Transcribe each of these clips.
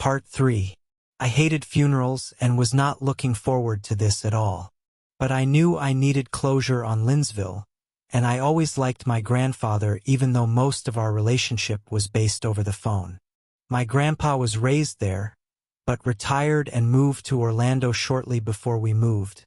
Part 3. I hated funerals and was not looking forward to this at all. But I knew I needed closure on Linsville, and I always liked my grandfather even though most of our relationship was based over the phone. My grandpa was raised there, but retired and moved to Orlando shortly before we moved,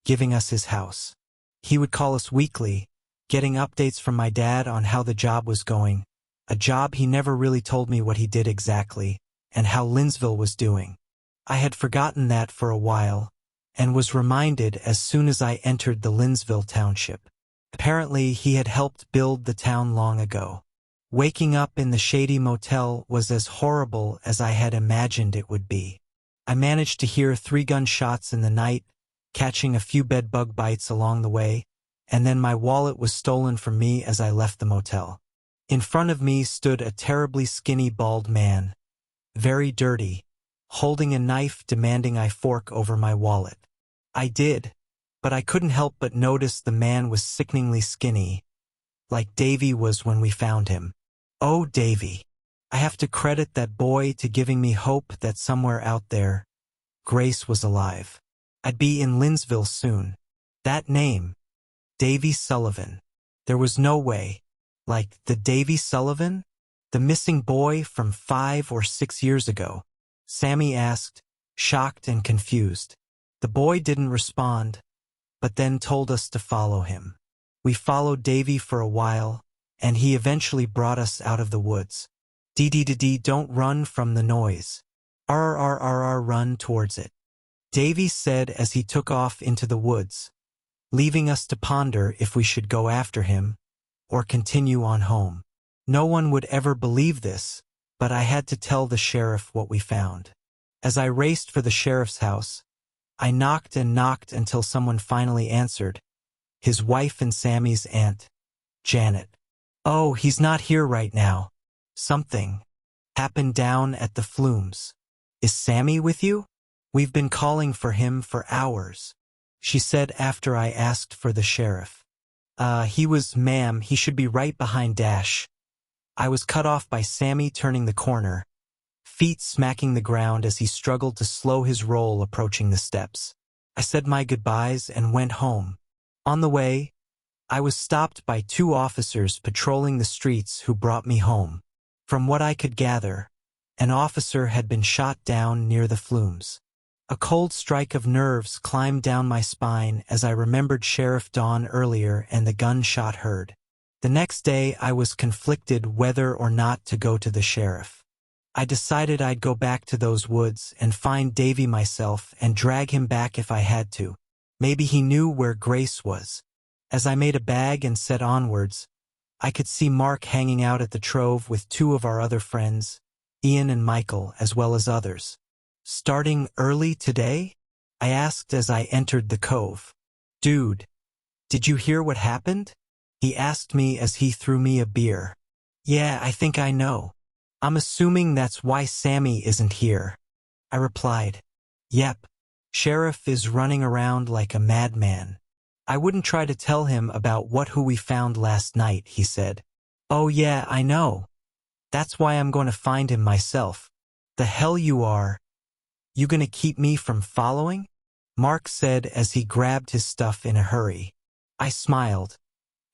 giving us his house. He would call us weekly, getting updates from my dad on how the job was going, a job he never really told me what he did exactly, and how Linsville was doing. I had forgotten that for a while, and was reminded as soon as I entered the Linsville township. Apparently, he had helped build the town long ago. Waking up in the shady motel was as horrible as I had imagined it would be. I managed to hear 3 gunshots in the night, catching a few bed bug bites along the way, and then my wallet was stolen from me as I left the motel. In front of me stood a terribly skinny bald man, very dirty, holding a knife demanding I fork over my wallet. I did, but I couldn't help but notice the man was sickeningly skinny, like Davy was when we found him. Oh, Davy. I have to credit that boy to giving me hope that somewhere out there, Grace was alive. I'd be in Linsville soon. That name, Davy Sullivan. There was no way. Like the Davy Sullivan? The missing boy from 5 or 6 years ago? Sammy asked, shocked and confused. The boy didn't respond, but then told us to follow him. We followed Davy for a while, and he eventually brought us out of the woods. D, don't run from the noise. Run towards it. Davy said as he took off into the woods, leaving us to ponder if we should go after him or continue on home. No one would ever believe this, but I had to tell the sheriff what we found. As I raced for the sheriff's house, I knocked and knocked until someone finally answered. His wife and Sammy's aunt, Janet. Oh, he's not here right now. Something happened down at the Flumes. Is Sammy with you? We've been calling for him for hours, she said after I asked for the sheriff. Ma'am, he should be right behind Dash. I was cut off by Sammy turning the corner, feet smacking the ground as he struggled to slow his roll approaching the steps. I said my goodbyes and went home. On the way, I was stopped by 2 officers patrolling the streets who brought me home. From what I could gather, an officer had been shot down near the Flumes. A cold strike of nerves climbed down my spine as I remembered Sheriff Dawn earlier and the gunshot heard. The next day I was conflicted whether or not to go to the sheriff. I decided I'd go back to those woods and find Davy myself and drag him back if I had to. Maybe he knew where Grace was. As I made a bag and set onwards, I could see Mark hanging out at the Trove with 2 of our other friends, Ian and Michael, as well as others. Starting early today? I asked as I entered the cove. Dude, did you hear what happened? He asked me as he threw me a beer. Yeah, I think I know. I'm assuming that's why Sammy isn't here. I replied. Yep. Sheriff is running around like a madman. I wouldn't try to tell him about who we found last night, he said. Oh yeah, I know. That's why I'm going to find him myself. The hell you are. You gonna keep me from following? Mark said as he grabbed his stuff in a hurry. I smiled,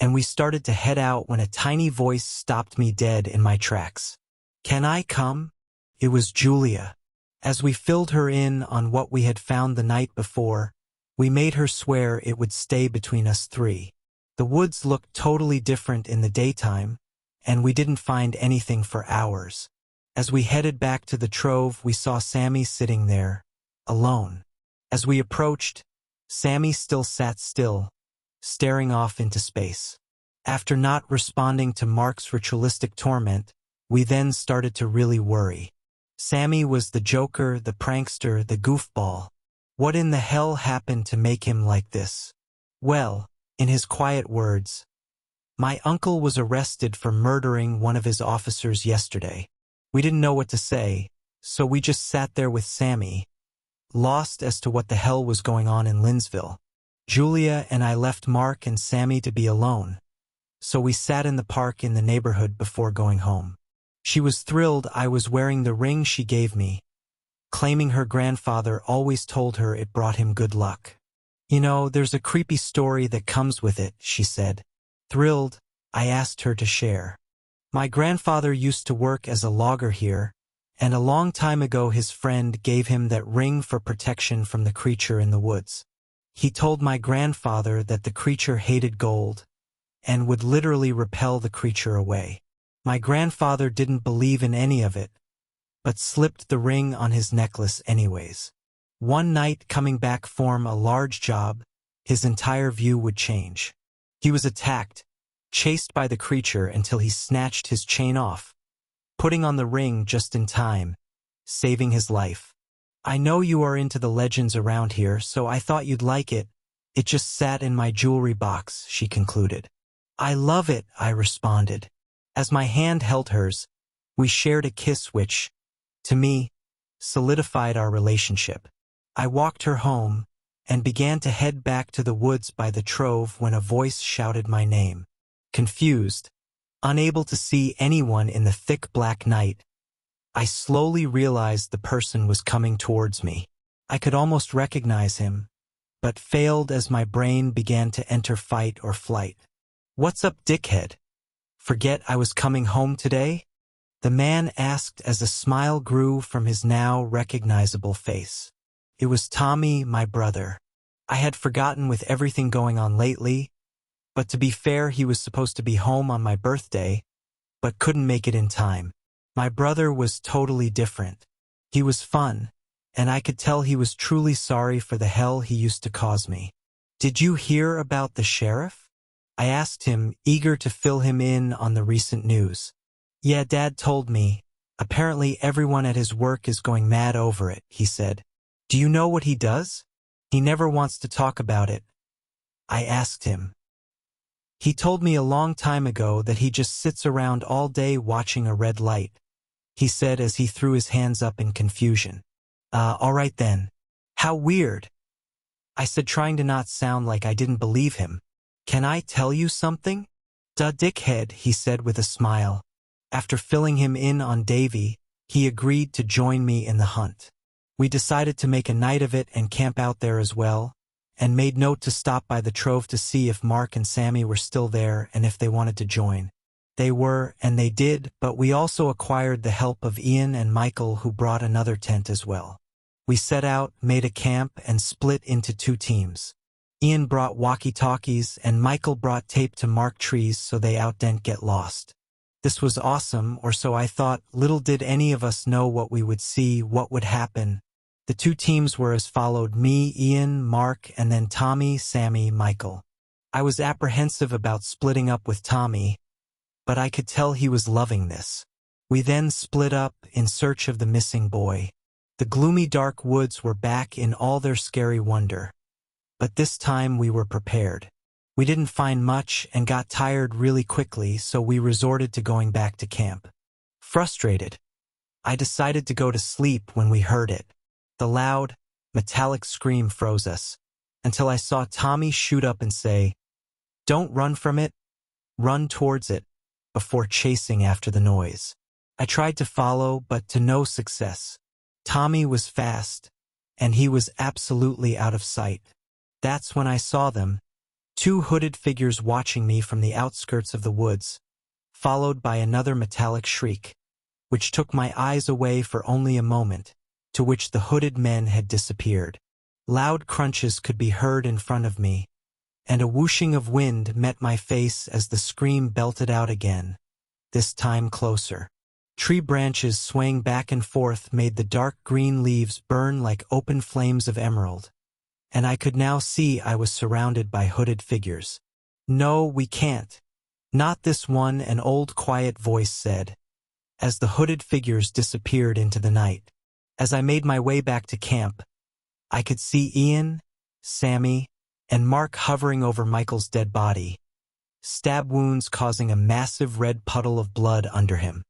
and we started to head out when a tiny voice stopped me dead in my tracks. Can I come? It was Julia. As we filled her in on what we had found the night before, we made her swear it would stay between us 3. The woods looked totally different in the daytime, and we didn't find anything for hours. As we headed back to the Trove, we saw Sammy sitting there, alone. As we approached, Sammy still sat still, staring off into space. After not responding to Mark's ritualistic torment, we then started to really worry. Sammy was the joker, the prankster, the goofball. What in the hell happened to make him like this? Well, in his quiet words, my uncle was arrested for murdering one of his officers yesterday. We didn't know what to say, so we just sat there with Sammy, lost as to what the hell was going on in Linsville. Julia and I left Mark and Sammy to be alone, so we sat in the park in the neighborhood before going home. She was thrilled I was wearing the ring she gave me, claiming her grandfather always told her it brought him good luck. You know, there's a creepy story that comes with it, she said. Thrilled, I asked her to share. My grandfather used to work as a logger here, and a long time ago his friend gave him that ring for protection from the creature in the woods. He told my grandfather that the creature hated gold, and would literally repel the creature away. My grandfather didn't believe in any of it, but slipped the ring on his necklace anyways. One night coming back from a large job, his entire view would change. He was attacked, chased by the creature until he snatched his chain off, putting on the ring just in time, saving his life. I know you are into the legends around here, so I thought you'd like it. It just sat in my jewelry box, she concluded. I love it, I responded. As my hand held hers, we shared a kiss which, to me, solidified our relationship. I walked her home and began to head back to the woods by the trove when a voice shouted my name. Confused, unable to see anyone in the thick black night, I slowly realized the person was coming towards me. I could almost recognize him, but failed as my brain began to enter fight or flight. What's up, dickhead? Forget I was coming home today? The man asked as a smile grew from his now recognizable face. It was Tommy, my brother. I had forgotten with everything going on lately, but to be fair, he was supposed to be home on my birthday, but couldn't make it in time. My brother was totally different. He was fun, and I could tell he was truly sorry for the hell he used to cause me. Did you hear about the sheriff? I asked him, eager to fill him in on the recent news. Yeah, Dad told me. Apparently everyone at his work is going mad over it, he said. Do you know what he does? He never wants to talk about it. I asked him. He told me a long time ago that he just sits around all day watching a red light, he said as he threw his hands up in confusion. All right then. How weird. I said, trying to not sound like I didn't believe him. Can I tell you something? Duh, dickhead, he said with a smile. After filling him in on Davy, he agreed to join me in the hunt. We decided to make a night of it and camp out there as well, and made note to stop by the trove to see if Mark and Sammy were still there and if they wanted to join. They were, and they did, but we also acquired the help of Ian and Michael, who brought another tent as well. We set out, made a camp, and split into 2 teams. Ian brought walkie-talkies and Michael brought tape to mark trees so they didn't get lost. This was awesome, or so I thought. Little did any of us know what we would see, what would happen. The 2 teams were as followed: me, Ian, Mark, and then Tommy, Sammy, Michael. I was apprehensive about splitting up with Tommy, but I could tell he was loving this. We then split up in search of the missing boy. The gloomy dark woods were back in all their scary wonder. But this time we were prepared. We didn't find much and got tired really quickly, so we resorted to going back to camp. Frustrated, I decided to go to sleep when we heard it. The loud, metallic scream froze us, until I saw Tommy shoot up and say, "Don't run from it, run towards it," before chasing after the noise. I tried to follow, but to no success. Tommy was fast, and he was absolutely out of sight. That's when I saw them, 2 hooded figures watching me from the outskirts of the woods, followed by another metallic shriek, which took my eyes away for only a moment, to which the hooded men had disappeared. Loud crunches could be heard in front of me, and a whooshing of wind met my face as the scream belted out again, this time closer. Tree branches swaying back and forth made the dark green leaves burn like open flames of emerald, and I could now see I was surrounded by hooded figures. "No, we can't. Not this one," an old quiet voice said, as the hooded figures disappeared into the night. As I made my way back to camp, I could see Ian, Sammy, and Mark hovering over Michael's dead body, stab wounds causing a massive red puddle of blood under him.